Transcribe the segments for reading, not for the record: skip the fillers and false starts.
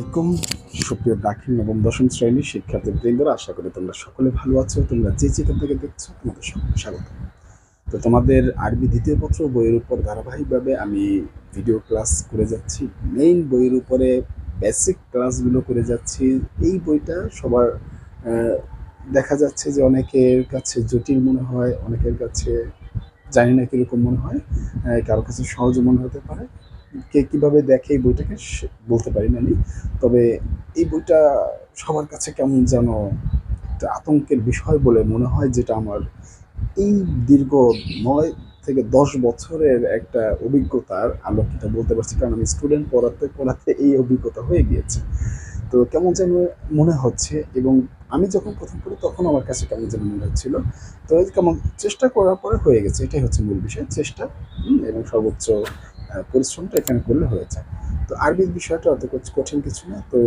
আলাইকুম সুপ্রিয় দাখিল নবম দশম শ্রেণীর শিক্ষার্থীবৃন্দরা, আশা করি তোমরা সকলে ভালো আছো। তোমরা যে যেখান থেকে দেখছো তোমাদের সকলকে স্বাগত। তো তোমাদের আরবি দ্বিতীয় পত্র বইয়ের উপর ধারাবাহিকভাবে আমি ভিডিও ক্লাস করে যাচ্ছি। মেইন বইয়ের উপরে বেসিক ক্লাসগুলো করে যাচ্ছি। এই বইটা সবার দেখা যাচ্ছে যে অনেকের কাছে জটিল মনে হয়, অনেকের কাছে জানি না কীরকম মনে হয়, কারোর কাছে সহজে মনে হতে পারে। কে কীভাবে দেখে এই বইটাকে বলতে পারি না আমি। তবে এই বইটা সবার কাছে কেমন যেন একটা আতঙ্কের বিষয় বলে মনে হয়, যেটা আমার এই দীর্ঘ 9 থেকে 10 বছরের একটা অভিজ্ঞতার আলোকিত বলতে পারছি, কারণ আমি স্টুডেন্ট পড়াতে পড়াতে এই অভিজ্ঞতা হয়ে গিয়েছে। তো কেমন যেন মনে হচ্ছে, এবং আমি যখন প্রথম পড়ি তখন আমার কাছে কেমন যেন মনে হচ্ছিল। তো কেমন চেষ্টা করার পরে হয়ে গেছে, এটাই হচ্ছে মূল বিষয়, চেষ্টা এবং সর্বোচ্চ পরিশ্রমটা এখানে করলে হয়ে যায়। তো আরবির বিষয়টা অত কঠিন কিছু না। তো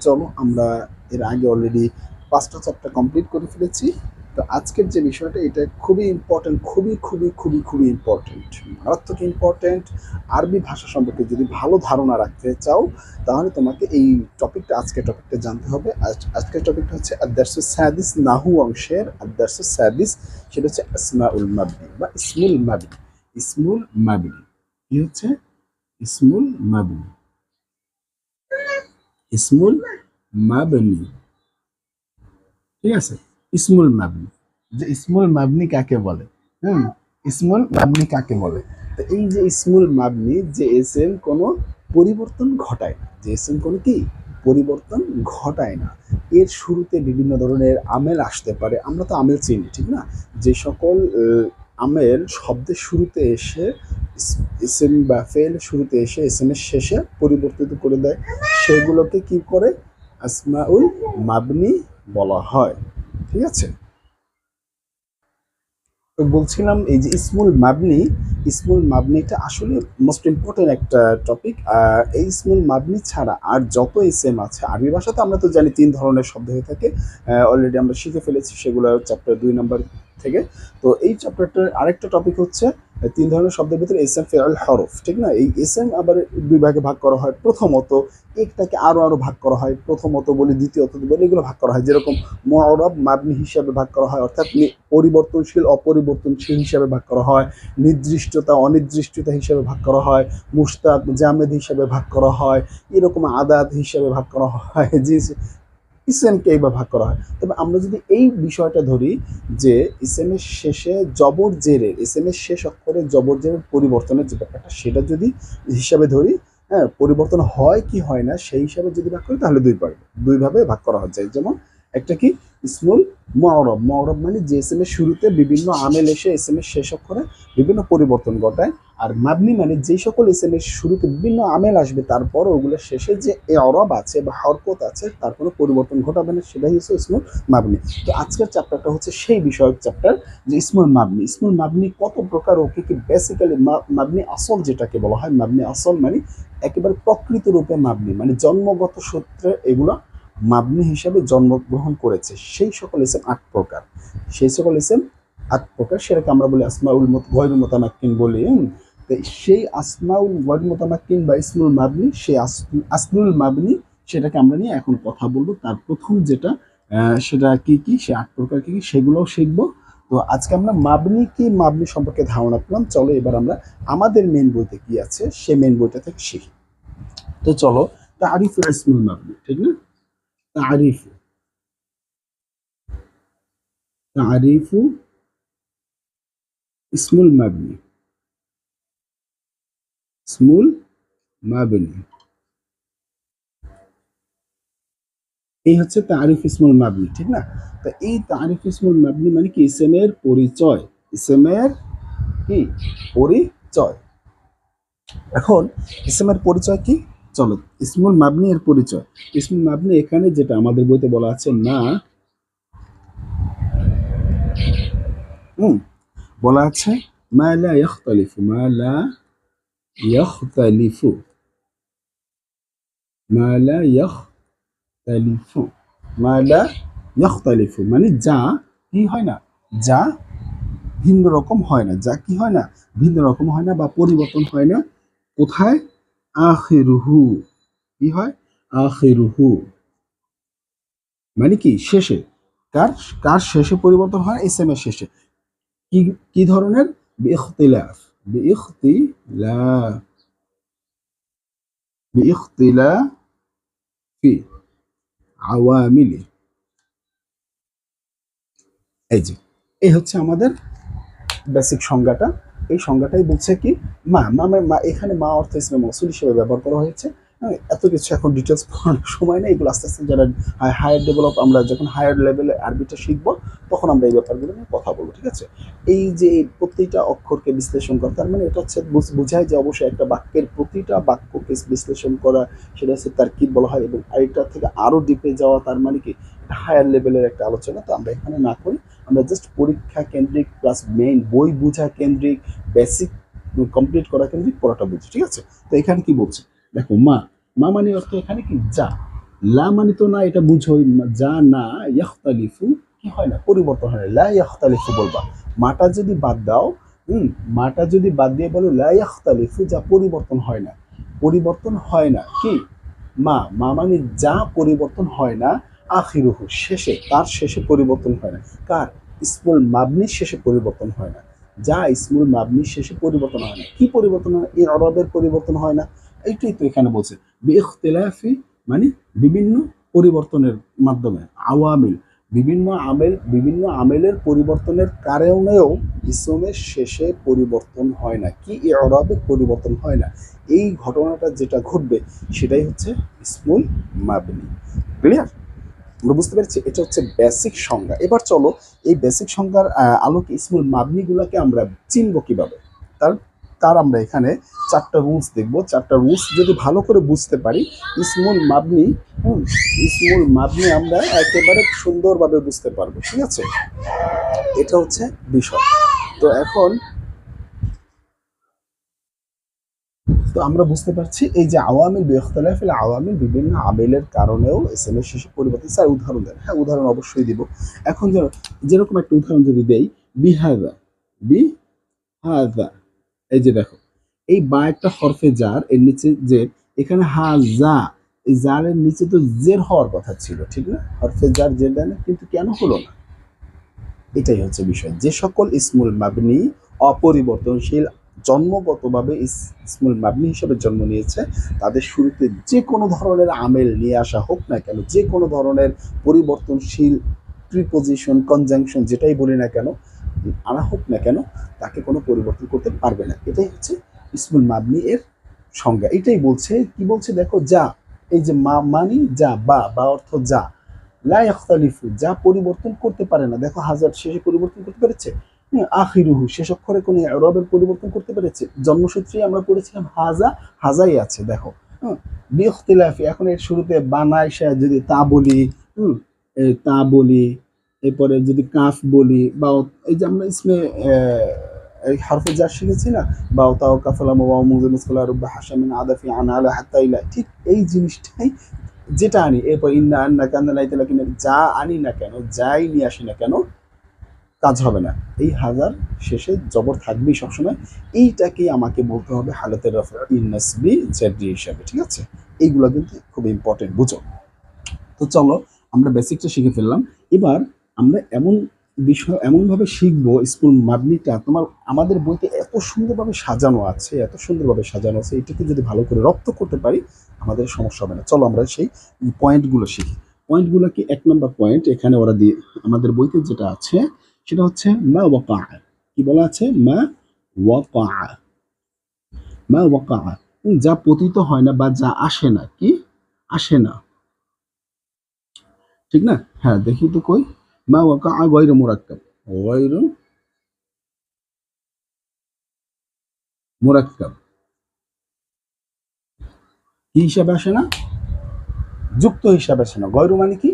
চলো, আমরা এর আগে অলরেডি 5টা চ্যাপ্টার কমপ্লিট করে ফেলেছি। তো আজকের যে বিষয়টা, এটা খুবই ইম্পর্টেন্ট, খুবই খুবই খুবই খুবই ইম্পর্টেন্ট, মারাত্মক ইম্পর্টেন্ট। আরবি ভাষা সম্পর্কে যদি ভালো ধারণা রাখতে চাও, তাহলে তোমাকে এই টপিকটা, আজকের টপিকটা জানতে হবে। আজকের টপিকটা হচ্ছে আদ-দারসুস সাদিস, নাহু অংশের আদ-দারসুস সাদিস। সেটা হচ্ছে আসমাউল মাবনি বা ইসমুল মাবনি। ইসমুল মাবনি কি হচ্ছে? ইসমুল মাবনি, ইসমুল মাবনি, ঠিক আছে? ইসমুল মাবনি, যে ইসমুল মাবনি কাকে বলে? ইসমুল মাবনি কাকে বলে? তো এই যে ইসমুল মাবনি, যে এসএম কোনো পরিবর্তন ঘটায় না, যে এসএম কোনো কি পরিবর্তন ঘটায় না। এর শুরুতে বিভিন্ন ধরনের আমেল আসতে পারে। আমরা তো আমেল চিনি, ঠিক না? যে সকল আমেল শব্দের শুরুতে এসে, এসএম বা ফেল শুরুতে এসে এসএম এর শেষে পরিবর্তিত করে দেয়, সেগুলোকে কি করে? আসমাউল মাবনি বলা হয়, ঠিক আছে? তো বলছিলাম, এই যে ইসমুল মাবনি, ইসমুল মাবনিটা আসলে মোস্ট ইম্পর্টেন্ট একটা টপিক। এই ইসমুল মাবনি ছাড়া আর যত ইসেম আছে আরবি ভাষাতে, আমরা তো জানি 3 ধরনের শব্দ হয়ে থাকে, অলরেডি আমরা শিখে ফেলেছি সেগুলো চ্যাপ্টার 2 নম্বর থেকে। তো এই চ্যাপ্টারটার আরেকটা টপিক হচ্ছে 3 ধরনের শব্দের ভিতরে এসএম, ফেল, হরফ, ঠিক না? এই এসএম আবার 2 ভাগে ভাগ করা হয়। প্রথমত একটাকে আরো ভাগ করা হয়, প্রথমত বলি, দ্বিতীয়ত বলি, এগুলো ভাগ করা হয়। যেরকম মুআরাব মাবনি হিসাবে ভাগ করা হয়, অর্থাৎ পরিবর্তনশীল অপরিবর্তনশীল হিসাবে ভাগ করা হয়, নির্দিষ্টতা অনির্দিষ্টতা হিসাবে ভাগ করা হয়, মুশতাক জামেদ হিসাবে ভাগ করা হয়, এরকম আদাত হিসাবে ভাগ করা হয়, যে ইসেমকে এইভাবে ভাগ করা হয়। তবে আমরা যদি এই বিষয়টা ধরি যে ইসেমের শেষে জবর জেরের, ইসেমের শেষ অক্ষরে জবর জেরের পরিবর্তনের যে ব্যাপারটা, সেটা যদি হিসাবে ধরি, হ্যাঁ, পরিবর্তন হয় কি হয় না সেই হিসাবে যদি ভাগ করি, তাহলে দুইভাবে ভাগ করা যায়। যেমন একটা কি ইসমুল মুআরাব, মুআরাব মানে যে এসএমের শুরুতে বিভিন্ন আমেল এসে এসএমের শেষ অক্ষরে বিভিন্ন পরিবর্তন ঘটায়। আর মাবনি মানে যে সকল এসএমের শুরুতে বিভিন্ন আমেল আসবে, তারপর ওগুলোর শেষে যে ইআরাব আছে বা হরকত আছে, তার কোনো পরিবর্তন ঘটাবে না, সেটাই হচ্ছে ইসমুল মাবনি। তো আজকের চ্যাপ্টারটা হচ্ছে সেই বিষয়ক চ্যাপ্টার, যে ইসমুল মাবনি। ইসমুল মাবনি কত প্রকার, ওকে কি বেসিক্যালি মাবনি আসল যেটাকে বলা হয়, মাবনি আসল মানে একেবারে প্রকৃত রূপে মাবনি, মানে জন্মগত সূত্রে এগুলো মাবনি হিসাবে জন্মগ্রহণ করেছে। সেই সকল ইসেম 8 প্রকার, সেই সকল ইসেম 8 প্রকার, সেটাকে আমরা বলি আসমাউল গয়রুল মুতামাক্কিন বলি। তো সেই আসমাউল গয়রুল মুতামাক্কিন বা ইসমুল মাবনি, সেই আসলুল মাবনি, সেটাকে আমরা নিয়ে এখন কথা বলবো। তার প্রথম যেটা, সেটা কি কি, সে 8 প্রকার কি কি, সেগুলোও শিখবো। তো আজকে আমরা মাবনি কি, মাবনি সম্পর্কে ধারণা পেলাম। চলো এবার আমরা আমাদের মেন বইতে কি আছে সে মেন বইটা থেকে শিখি। তো চলো, তারিফ ইসমুল মাবনি, ঠিক না? তারিফ, তারিফু ইসমুল মাবনি, ইসমুল মাবনি, এই হচ্ছে তারিফ ইসমুল মাবনি, ঠিক না? তো এই তারিফ ইসমুল মাবনি মানে কি? ইসেমের পরিচয়, ইসেমের কি পরিচয়। এখন ইসেমের পরিচয় কি? চলো, ইসমুল মাবনি এর পরিচয়। ইসমুল মাবনি এখানে যেটা আমাদের বইতে বলা আছে, না বলা আছে মা লা ইখতালিফু, মা লা ইখতালিফু, মা লা ইখতালিফু, মা লা ইখতালিফু মানে যা কি হয় না, যা ভিন্ন রকম হয় না, যা কি হয় না, ভিন্ন রকম হয় না বা পরিবর্তন হয় না। কোথায়? আখিরুহু, কি হয়? আখিরুহু মানে কি শেষে, কার কার শেষে পরিবর্তন হয়, ইসম এর শেষে। কি কি ধরনের, বিইখতিলাফ, বিইখতিলাফ, বিইখতিলাফি আওয়ামিলি। এই যে এই হচ্ছে আমাদের বেসিক সংজ্ঞাটা। এই সংজ্ঞাটাই বলছে কি মা এখানে মা অর্থ ইসমে মৌসুল হিসেবে ব্যবহার করা হয়েছে। হ্যাঁ, এত কিছু এখন ডিটেলস পড়ানোর সময় নেই, এগুলো আস্তে আস্তে যারা হায়ার ডেভেলপ, আমরা যখন হায়ার লেভেলে আরবিটা শিখবো তখন আমরা এই ব্যাপারগুলো নিয়ে কথা বলবো, ঠিক আছে। এই যে প্রতিটা অক্ষরকে বিশ্লেষণ করা, তার মানে এটা হচ্ছে বোঝায় যে অবশ্যই একটা বাক্যের প্রতিটা বাক্যকে বিশ্লেষণ করা, সেটা হচ্ছে তার কি বলা হয়, এবং এটা থেকে আরো ডিপে যাওয়া, তার মানে কি হায়ার লেভেলের একটা আলোচনা। তো আমরা এখানে না করি, আমরা জাস্ট পরীক্ষা কেন্দ্রিক প্লাস মেইন বই বোঝা কেন্দ্রিক, বেসিক কমপ্লিট করা কেন্দ্রিক পড়াটা বুঝি, ঠিক আছে। তো এখানে কি বলছে দেখো, মা মা মানে অর্থ এখানে কি যা, লা মানে তো না, এটা বুঝোই, যা না, ইয়াখতালিফু কি হয় না, পরিবর্তন হয় না, লা ইয়াখতালিফু বলবা। মাটা যদি বাদ দাও, মাটা যদি বাদ দিয়ে বলো লা ইয়াখতালিফু, যা পরিবর্তন হয় না, পরিবর্তন হয় না কি, মা মানে যা পরিবর্তন হয় না, আখিরুহু শেষে, তার শেষে পরিবর্তন হয় না, কার, ইসমুল মাবনির শেষে পরিবর্তন হয় না, যা ইসমুল মাবনির শেষে পরিবর্তন হয় না। কি পরিবর্তন হয়, এর অরবের পরিবর্তন হয় না, এইটাই তো এখানে বলছে বিইখতিলাফি মানে বিভিন্ন পরিবর্তনের মাধ্যমে, আওয়ামিল বিভিন্ন আমেলের পরিবর্তনের কারণেও ইসমের শেষে পরিবর্তন হয় না, কি ইরাবের পরিবর্তন হয় না। এই ঘটনাটা যেটা ঘটবে সেটাই হচ্ছে ইসমুল মাবনি। ক্লিয়ার, আমরা বুঝতে পেরেছি, এটা হচ্ছে বেসিক সংজ্ঞা। এবার চলো এই বেসিক সংজ্ঞার আলোকে ইসমুল মাবনিগুলোকে আমরা চিনব কিভাবে, তার তার আমরা এখানে চারটা রুলস দেখব। চারটা রুলস যদি ভালো করে বুঝতে পারি, ইসমুল মাবনি, ইসমুল মাবনি আমরা একেবারে সুন্দরভাবে বুঝতে পারবো, ঠিক আছে। এটা হচ্ছে বিষয়। তো এখন তো আমরা বুঝতে পারছি এই যে আওয়ামিল বিইখতিলাফিল আওয়ামিল, বিভিন্ন আমেলের কারণেও এসএম এর শেষে পরিবর্তন। স্যার উদাহরণ দেন, হ্যাঁ উদাহরণ অবশ্যই দিব। এখন যেরকম একটা উদাহরণ যদি দেই, বিহাযা, বিহাযা, এই যে দেখো, এই বা একটা হরফে জার, এর নিচে যে, এখানে হাজা, এই জারের নিচে তো জের হওয়ার কথা ছিল, ঠিক না, হরফে জার জের দেয় না, কিন্তু কেন হলো না, এটাই হচ্ছে বিষয়। যে সকল ইসমুল মাবনি অপরিবর্তনশীল, জন্মগতভাবে ইসমুল মাবনি হিসেবে জন্ম নিয়েছে, তাদের শুরুতে যে কোনো ধরনের আমেল নিয়ে আসা হোক না কেন, যে কোনো ধরনের পরিবর্তনশীল প্রিপোজিশন, কনজাংশন, যেটাই বলি না কেন, আনা হোক না কেন, তাকে কোনো পরিবর্তন করতে পারবে না। এটাই হচ্ছে ইসমুল মাবনি এর সংজ্ঞা। এটাই বলছে, কি বলছে দেখো, যা, এই যে মা মানি যা, বা অর্থ যা, লা ইয়াখতালিফু যা পরিবর্তন করতে পারে না। দেখো হাজার শেষে পরিবর্তন করতে পেরেছে, আখিরুহু শেষ অক্ষরে কোনো ইরাবের পরিবর্তন করতে পেরেছে। জন্মসূত্রে আমরা পড়েছিলাম হাজা, হাজাই আছে দেখো। বিইখতিলাফি, এখন এর শুরুতে বানাইসা যদি তা বলি, তা বলি, এরপরে যদি কাফ বলি, বা এই যে আমরা ইসমে এই হরফে জার শিখেছি না, বা তাও কাফালাম ওয়া মুযমিসকালা রুব্বা হাসামিন আদাফি আন আলা হাত্তা ইলা, ঠিক এই জিনিসটাই যেটা আনি, এরপর ইন্না আন্না কান্না লাইতে লাকিন, যা আনি না কেন, যাই নিয়ে আসি না কেন, কাজ হবে না। এই হাজার শেষে জবর থাকবেই সবসময়। এইটাকেই আমাকে বলতে হবে হালাতে রফা ইন্নাসবি জারি হিসাবে, ঠিক আছে। এইগুলো কিন্তু খুব ইম্পর্টেন্ট, বুঝো। তো চলো আমরা বেসিকটা শিখে ফেললাম। এবার আমরা এমন বিষয় এমনভাবে শিখবো, স্কুল মাবনিটা তোমার আমাদের বইতে এত সুন্দরভাবে সাজানো আছে, এত সুন্দরভাবে সাজানো আছে, এটাকে যদি ভালো করে রপ্ত করতে পারি আমাদের সমস্যা হবে না। চলো আমরা সেই পয়েন্টগুলো শিখি। পয়েন্টগুলো কি, এক নম্বর পয়েন্ট এখানে ওরা দিয়ে আমাদের বইতে যেটা আছে সেটা হচ্ছে মা ওয়াকা। কি বলা আছে, মা ওয়াকা, মা ওয়াকা, যা পতিত হয় না বা যা আসে না, কি আসে না, ঠিক না। হ্যাঁ দেখি তো কই, মা ওয়াকা গায়রু মুরাক্কাব, গায়রু মুরাক্কাব কি হিসাবে আসে না, যুক্ত হিসাবে আসে না। গয়রু মানে কি,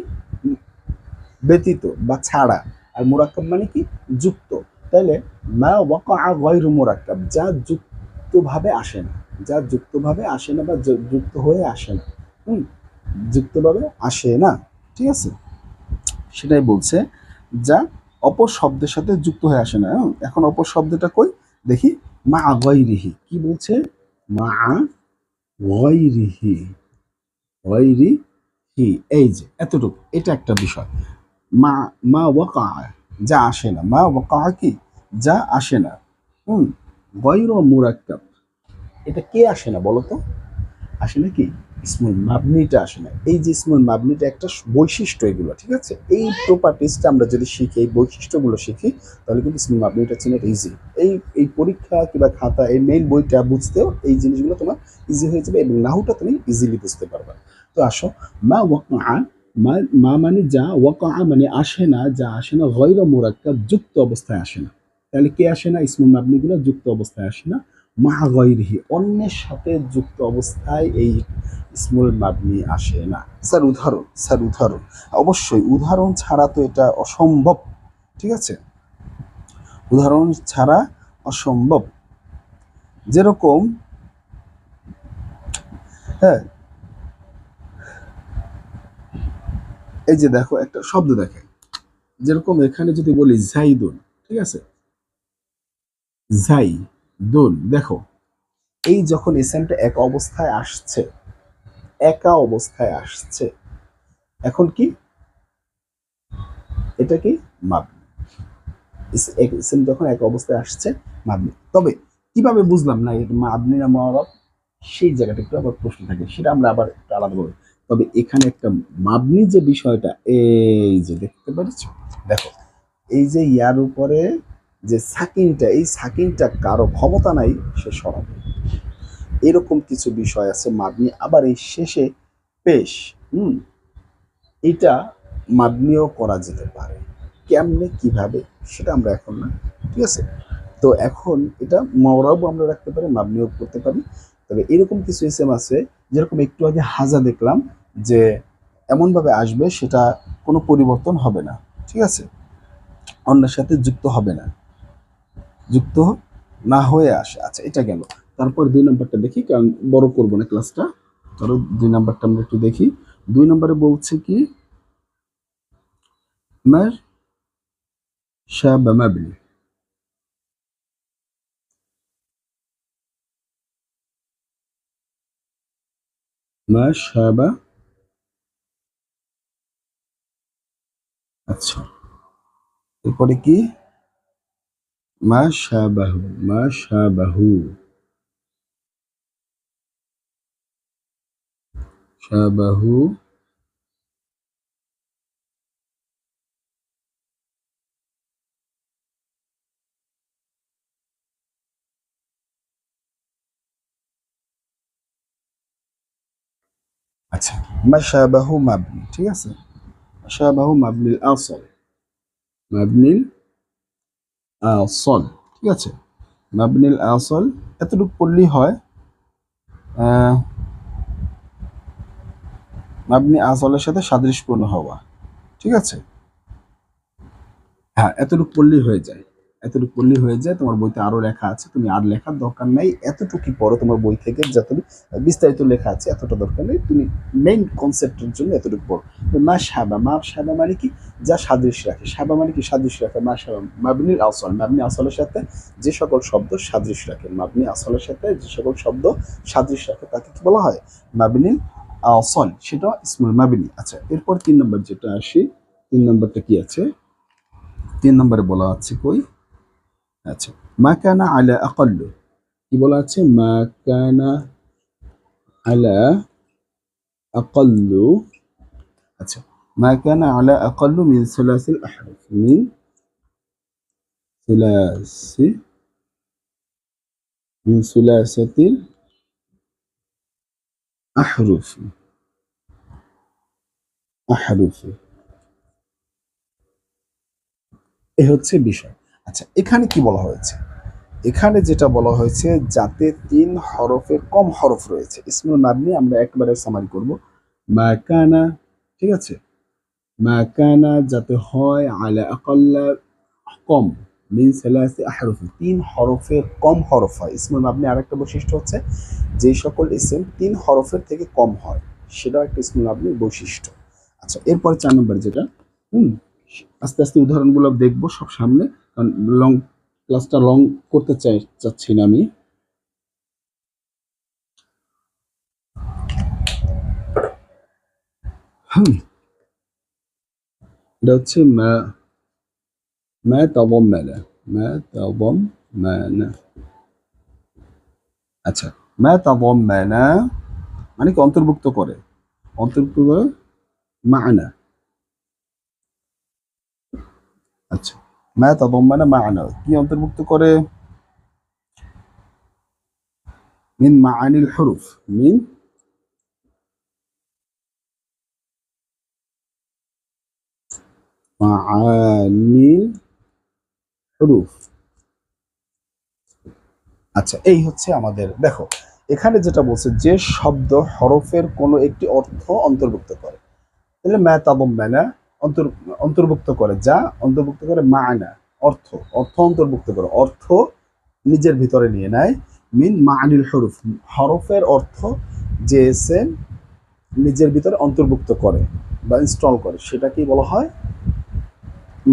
ব্যতীত বা ছাড়া, আর মুরাক্কাব মানে কি, যুক্ত। তাহলে মা ওয়াকা গায়রু মুরাক্কাব, যা যুক্তভাবে আসে না, যা যুক্তভাবে আসে না বা যুক্ত হয়ে আসে না, যুক্তভাবে আসে না, ঠিক আছে, সেটাই বলছে, যা অপর শব্দের সাথে যুক্ত হয়ে আসে না। এখন অপর শব্দটা কই দেখি, মা গায়রিহি, কি বলছে, মা গায়রিহি, গায়রি হি, এই যে এতটুকু, এটা একটা বিষয়। মা মা ওয়াকা, যা আসে না, মা ওয়াকা কি, যা আসে না। হুম, গায়রু মুরাক্কাব, এটা কে আসে না বলো তো? আসে না কি, ইসমুল মাবনিটা আসে না। এই যে ইসমুল মাবনিটা একটা বৈশিষ্ট্য, এগুলো ঠিক আছে। এই প্রপার্টিসটা আমরা যদি শিখি, এই বৈশিষ্ট্যগুলো শিখি, তাহলে কিন্তু ইসমুল মাবনিটা চেনাটা ইজি। এই এই পরীক্ষা কিংবা খাতা, এই মেইন বইটা বুঝতেও এই জিনিসগুলো তোমার ইজি হয়ে যাবে, এবং নাহুটা তুমি ইজিলি বুঝতে পারবে। তো আসো, মা ওয়াকা, মা মা মানে যা, ওয়াকা মানে আসে না, যা আসে না, গয়র মুরাক্কাব, যুক্ত অবস্থায় আসে না। তাহলে কে আসে না? ইসমুল মাবনিগুলো যুক্ত অবস্থায় আসে না। মা গায়রিহি, অন্যের সাথে যুক্ত অবস্থায় এই ইসমুল মাবনি আসে না। স্যার উদাহরণ, স্যার উদাহরণ, অবশ্যই উদাহরণ ছাড়া তো এটা অসম্ভব, ঠিক আছে, উদাহরণ ছাড়া অসম্ভব। যেরকম, হ্যাঁ, এই যে দেখো একটা শব্দ দেখে, যেরকম এখানে যদি বলি জাইদুন, ঠিক আছে, জাইদুন, দেখো এই যখন এসএমটা এক অবস্থায় আসছে, একা অবস্থায় আসছে, এখন কি, এটা কি, মাবনি। ইসিম যখন এক অবস্থায় আসছে, মাবনি। তবে কিভাবে বুঝলাম না এটা মাবনি না মুআরাব, সেই জায়গাটা একটু আবার প্রশ্ন থাকে, সেটা আমরা আবার একটু আলাদা বলবো। তবে এখানে একটা মাবনি যে বিষয়টা, এই যে দেখতে পাচ্ছ, দেখো এই যে ইয়ার উপরে যে সাকিনটা, এই সাকিনটা কারো ক্ষমতা নাই সে সরাবে, এরকম কিছু বিষয় আছে মাবনি। আবার এই শেষে পেশ, হুম, এটা মাবনিও করা যেতে পারে। কেমনে, কিভাবে, সেটা আমরা এখন না, ঠিক আছে। তো এখন এটা মাওরাও আমরা রাখতে পারি, মাবনিও করতে পারি। তবে এরকম কিছু ইসেম আছে, যেরকম একটু আগে হাজা দেখলাম, যে এমনভাবে আসবে সেটা কোনো পরিবর্তন হবে না, ঠিক আছে, অন্যের সাথে যুক্ত হবে না, যুক্ত না হয়ে আসে। আচ্ছা, এটা গেল। তারপর 2 নম্বরটা দেখি, কারণ বড় করবো না ক্লাসটা, ধরো 2 নম্বরটা আমরা একটু দেখি। 2 নম্বরে বলছে কি, মা শাবা মাবনি, মা শাবা, আচ্ছা, এরপরে কি, মা শাবাহু, মা শাবাহু, শাবাহু, আচ্ছা, মা শাবাহু মাবনি, ঠিক আছে, শাবাহু মাবনিল আসল, মাবনিল আসল, ঠিক আছে, মাবনিল আসল, এতটুকু পড়লেই হয়। আহ, মাবনি আসলের সাথে সাদৃশ্যপূর্ণ হওয়া, ঠিক আছে, হ্যাঁ, এতটুকু পড়লেই হয়ে যায়, এতটুকু পড়লেই হয়ে যায়। তোমার বইতে আরো লেখা আছে, তুমি আর লেখার দরকার নাই, এতটুকুই পড়ো তোমার বই থেকে, যত বিস্তারিত লেখা আছে এতটা দরকার নেই, তুমি মেইন কনসেপ্টের জন্য এতটুকু পড়ো। মা সাবা, মা সাবা মানে কি, যা সাদৃশ্য রাখে, সাবা মানে কি, সাদৃশ্য রাখে, মা সাবা মাবনির আসল, মাবনি আসলের সাথে যে সকল শব্দ সাদৃশ্য রাখে, মাবনি আসলের সাথে যে সকল শব্দ সাদৃশ্য রাখে তাকে কি বলা হয়, মাবনিল আসল, সেটা ইসমুল মাবনি। আচ্ছা, এরপর 3 নম্বর যেটা আসি, 3 নম্বরটা কি আছে, 3 নম্বরে বলা আছে কই, আচ্ছা, মা কানা আলা আকাল্লু, কি বলা আছে, মা কানা আলা আকাল্লু, আচ্ছা, মা কানা আলা আকাল্লু মিন সুলাসিল আহরুফ, মিন সুলাসি, মিন সুলাসাতিল আহরুফ, আহরুফ, এ হচ্ছে বিষয়। আচ্ছা, এখানে কি বলা হয়েছে, এখানে যেটা বলা হয়েছে, যাতে 3 হরফে কম হরফ রয়েছে, ইসমুল মাবনি আমরা একবারে সামারি করব, মা কানা, ঠিক আছে, মা কানা যাতে হয়, আলা আকাল্লা কম, মিন সালাসি আহরুফ 3 হরফের কম হরফ হয়। ইসমুল মাবনি আরেকটা বৈশিষ্ট্য হচ্ছে, যে সকল ইসম 3 হরফের থেকে কম হয়, সেটাও একটা ইসমুল মাবনির বৈশিষ্ট্য। আচ্ছা, এরপরে 4 নম্বর যেটা, হুম, আস্তে আস্তে উদাহরণগুলো দেখবো সব সামনে, কারণ লং, ক্লাসটা লং করতে চাচ্ছি না আমি। হুম, এটা হচ্ছে মা মা তাদাম্মানা মা তাদাম্মানা। আচ্ছা, মা তাদাম্মানা মানে কি অন্তর্ভুক্ত করে, অন্তর্ভুক্ত করে মা'না। আচ্ছা, মা তাদাম্মানা মা'না কি অন্তর্ভুক্ত করে? মিন মাআনিল হুরুফ, মিন মাআনিল হুরুফ। আচ্ছা, এই হচ্ছে আমাদের দেখো এখানে যেটা বলছে যে শব্দ হরফের কোনো একটি অর্থ অন্তর্ভুক্ত করে, তাহলে মা তাদাম্মানা অন্তর অন্তর্ভুক্ত করে, যা অন্তর্ভুক্ত করে মা'না অর্থ, অর্থ অন্তর্ভুক্ত করে, অর্থ নিজের ভিতরে নিয়ে নেয়। মিন মা'নিল হুরুফ হরফের অর্থ যে এসে নিজের ভিতরে অন্তর্ভুক্ত করে বা ইনস্টল করে সেটাকেই বলা হয়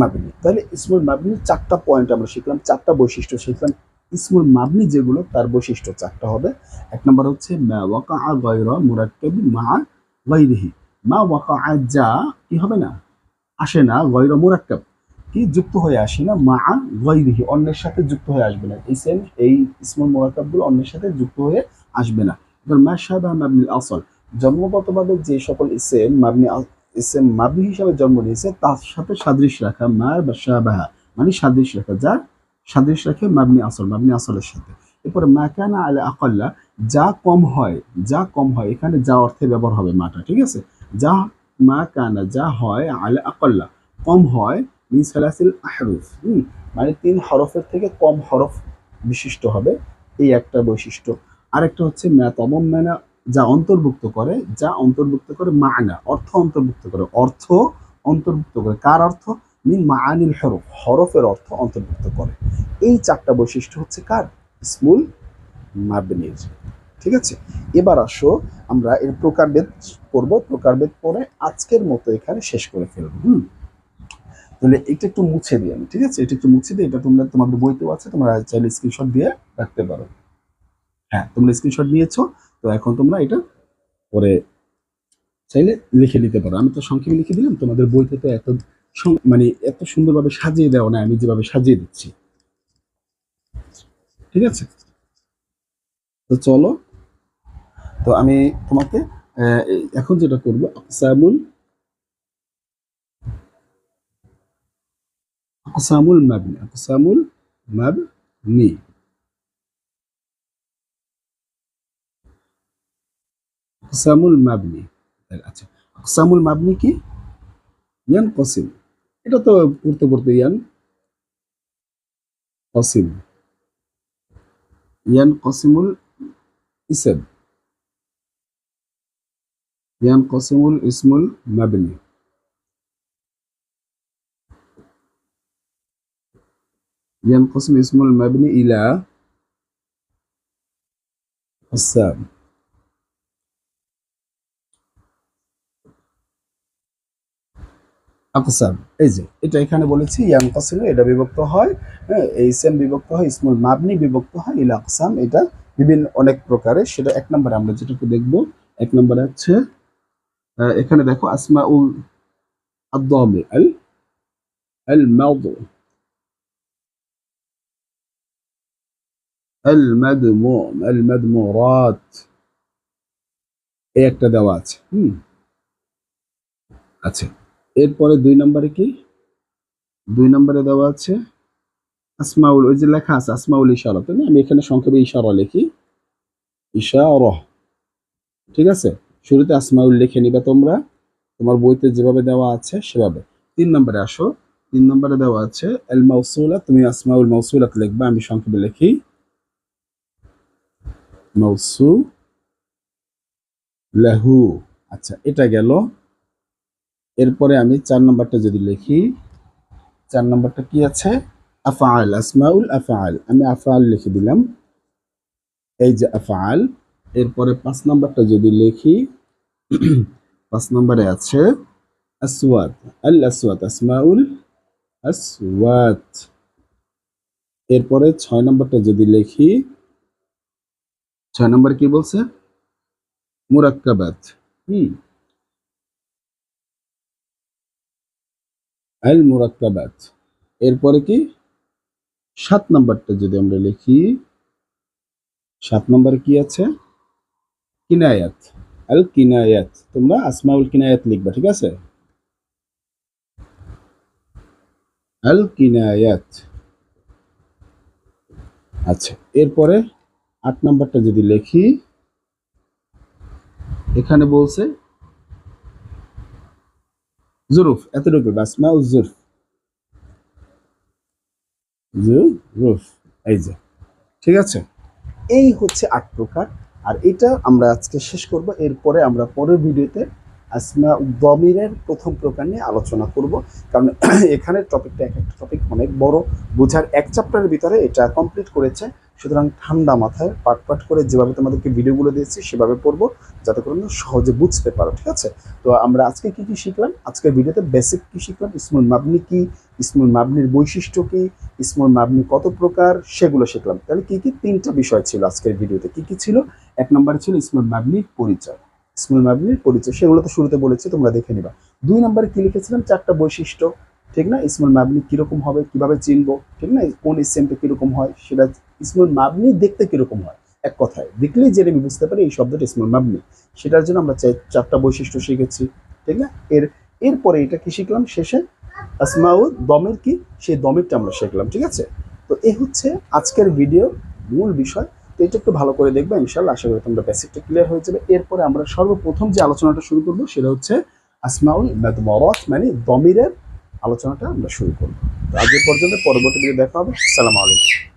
মাবনি। তাহলে ইসমুল মাবনির চারটা পয়েন্ট আমরা শিখলাম, চারটা বৈশিষ্ট্য শিখলাম। ইসমুল মাবনি যেগুলো তার বৈশিষ্ট্য চারটা হবে। এক নম্বর হচ্ছে মা ওয়াকা গায়রা মুরাক্কাবি মা গায়রিহি, মা ওয়াকা যা কি হবে না, আসে না, গায়রা মুরাক্কাব কি যুক্ত হয়ে আসে না, মা গায়রিহি অন্যের সাথে যুক্ত হয়ে আসবে না, এই ইসমুল মুরাক্কাবগুলো অন্যের সাথে যুক্ত হয়ে আসবে না। এবার মা শাবা মাবনিল আসল জন্মগতভাবে যে সকল ইসেম মাবনি ইসেম মাবনি হিসাবে জন্ম নিয়েছে তার সাথে সাদৃশ্য রাখা, মার বা শাবাহা মানে সাদৃশ্য রাখা, যার সাদৃশ্য রাখে মাবনি আসল, মাবনি আসলের সাথে। এরপরে মা কানা আলা আকাল্লা যা কম হয়, যা কম হয় এখানে যা অর্থে ব্যবহার হবে মাটা, ঠিক আছে। যা মা কানা যা হয় আলা আকাল্লা কম হয় মিন সালাসিল আহরুফ, মানে 3 হরফের থেকে কম হরফ বিশিষ্ট হবে, এই একটা বৈশিষ্ট্য। আরেকটা হচ্ছে মা তাদাম্মানা যা অন্তর্ভুক্ত করে, যা অন্তর্ভুক্ত করে মা'না অর্থ অন্তর্ভুক্ত করে, অর্থ অন্তর্ভুক্ত করে, কার অর্থ? মিন মাআনিল হুরুফ হরফের অর্থ অন্তর্ভুক্ত করে। এই চারটা বৈশিষ্ট্য হচ্ছে কার? ইসমুল মাবনির। ঠিক আছে, এবার আসো আমরা এর প্রকারভেদ করব, প্রকারভেদ পরে আজকের মতো এখানে শেষ করে ফেলবো। তাহলে এটা একটু মুছে দিই আমি, ঠিক আছে, এটা একটু মুছে দিই, এটা তোমরা তোমাদের বইতেও আছে, তোমরা চাইলে স্ক্রিনশট দিয়ে রাখতে পারো। হ্যাঁ, তোমরা স্ক্রিনশট নিয়েছো, তো এখন তোমরা এটা পরে চাইলে লিখে নিতে পারো। আমি তো সংক্ষেপে লিখে দিলাম, তোমাদের বইতে তো এত মানে এত সুন্দরভাবে সাজিয়ে দেওয়া না, আমি যেভাবে সাজিয়ে দিচ্ছি। ঠিক আছে, তো চলো, তো আমি তোমাকে এখন যেটা করবো আকসামুল মাবনি, আকসামুল মাবনি, আকসামুল মাবনি। আচ্ছা, আকসামুল মাবনি কি? ইয়ান কসিম, এটা তো পড়তে পড়তে ইয়ান কসিম, ইয়ান কসিমুল ইসম, ইয়ান কসিমুল ইসমুল মাবনি, ইয়ান কসিম ইসমুল মাবনি ইলা আসাম। আকসাম, এই যে এটা এখানে বলেছি ইয়ানকাসিম, এটা বিভক্ত হয়, হ্যাঁ, এই সেম বিভক্ত হয়, ইসমুল মাবনি বিভক্ত হয় ইলা আকসাম, এটা বিভিন্ন অনেক প্রকারে। সেটা এক নম্বরে আমরা যেটুকু দেখব, এক নম্বরে হচ্ছে এখানে দেখো আসমাউল আদ-দামি আল আল মাদু আল মাদমু আল মাদমুরাত, এই একটা দেওয়া আছে। আচ্ছা, এরপরে 2 নম্বরে কি? 2 নম্বরে দেওয়া আছে আসমাউল, ওই যে লেখা আছে আসমাউল ইশারা, তাই না? আমি এখানে সংক্ষেপে ইশারা লিখি, ইশারা, ঠিক আছে। শুরুতে আসমাউল লিখে নিবা তোমরা, তোমার বইতে যেভাবে দেওয়া আছে সেভাবে। 3 নম্বরে আসো, 3 নম্বরে দেওয়া আছে আল মাউসুলা, তুমি আসমাউল মাউসুলাত লিখবা, আমি সংক্ষেপে লিখি মাউসু লাহু। আচ্ছা, এটা গেল। এরপরে আমি 4 নম্বরটা যদি লিখি, 4 নম্বরটা কি আছে? আফআল, আসমাউল আফআল, আমি আফআল লিখে দিলাম, এই যে আফআল। এরপরে 5 নম্বরটা যদি লিখি, 5 নম্বরে আছে আসওয়াত, আল আসওয়াত, আসমাউল আসওয়াত। এরপরে 6 নম্বরটা যদি লিখি, 6 নম্বর কি বলছে? মুরাক্কাবাত। হুম আল মুরাক্কাবাত। এরপরে কি 7 নাম্বারটা যদি আমরা লিখি, 7 নম্বরে কি আছে? কিনায়াত। আল কিনায়াত। তোমরা আসমাউল কিনায়াত লিখবা, ঠিক আছে? আল কিনায়াত। আচ্ছা, এরপরে 8 নাম্বারটা যদি লিখি, এখানে বলছে জুরুফ, এতটুকু আসমাউল জুরফ, জুরুফ, এই যে, ঠিক আছে? এই হচ্ছে 8 প্রকার। আর এটা আমরা আজকে শেষ করব। এরপরে আমরা পরের ভিডিওতে আসমা দমিরের প্রথম প্রকার নিয়ে আলোচনা করব, কারণ এখানে টপিকটা এক একটা টপিক অনেক বড়, বোঝার এক চ্যাপ্টারের ভিতরে এটা কমপ্লিট করেছে। সুতরাং ঠান্ডা মাথায় পাট পাট করে যেভাবে তোমাদেরকে ভিডিওগুলো দিয়েছি সেভাবে পড়বো, যাতে করে সহজে বুঝতে পারো, ঠিক আছে? তো আমরা আজকে কি কি শিখলাম? আজকের ভিডিওতে বেসিক কি শিখলাম, ইসমুল মাবনি কি, ইসমুল মাবনির বৈশিষ্ট্য কি, ইসমুল মাবনি কত প্রকার, সেগুলো শিখলাম। তাহলে কি কি 3টা বিষয় ছিল আজকের ভিডিওতে। কি কি ছিল? 1 নম্বরে ছিল ইসমুল মাবনির পরিচয়, ইসমুল মাবনির পরিচয়, সেগুলো তো শুরুতে বলেছি, তোমরা দেখে নিবা। 2 নম্বরে কি লিখেছিলাম? 4টা বৈশিষ্ট্য, ঠিক না? ইসমুল মাবনি কিরকম হবে, কিভাবে চিনবো, ঠিক না? কোন ইসেমটা কিরকম হয়, সেটা ইসমুল মাবনি দেখতে কিরকম হয়, এক কথায় দেখলেই জেনে বুঝতে পারি এই শব্দটা ইসমুল মাবনি। সেটার জন্য আমরা 4টা বৈশিষ্ট্য শিখেছি, ঠিক না? এরপরে এটা কি শিখলাম শেষে? আসমাউ দমের কি, সেই দমেরটা আমরা শিখলাম, ঠিক আছে? তো এই হচ্ছে আজকের ভিডিও মূল বিষয়। তো এটা একটু ভালো করে দেখবে, ইনশাআল্লাহ আশা করি তোমরা বেসিকটা ক্লিয়ার হয়ে যাবে। এরপরে আমরা সর্বপ্রথম যে আলোচনাটা শুরু করব সেটা হচ্ছে আসমাউল মাদমারাত, মানে দমিরের আলোচনাটা আমরা শুরু করব। তো আজ পর্যন্ত, পরবর্তী ভিডিও দেখা হবে। আসসালামু আলাইকুম।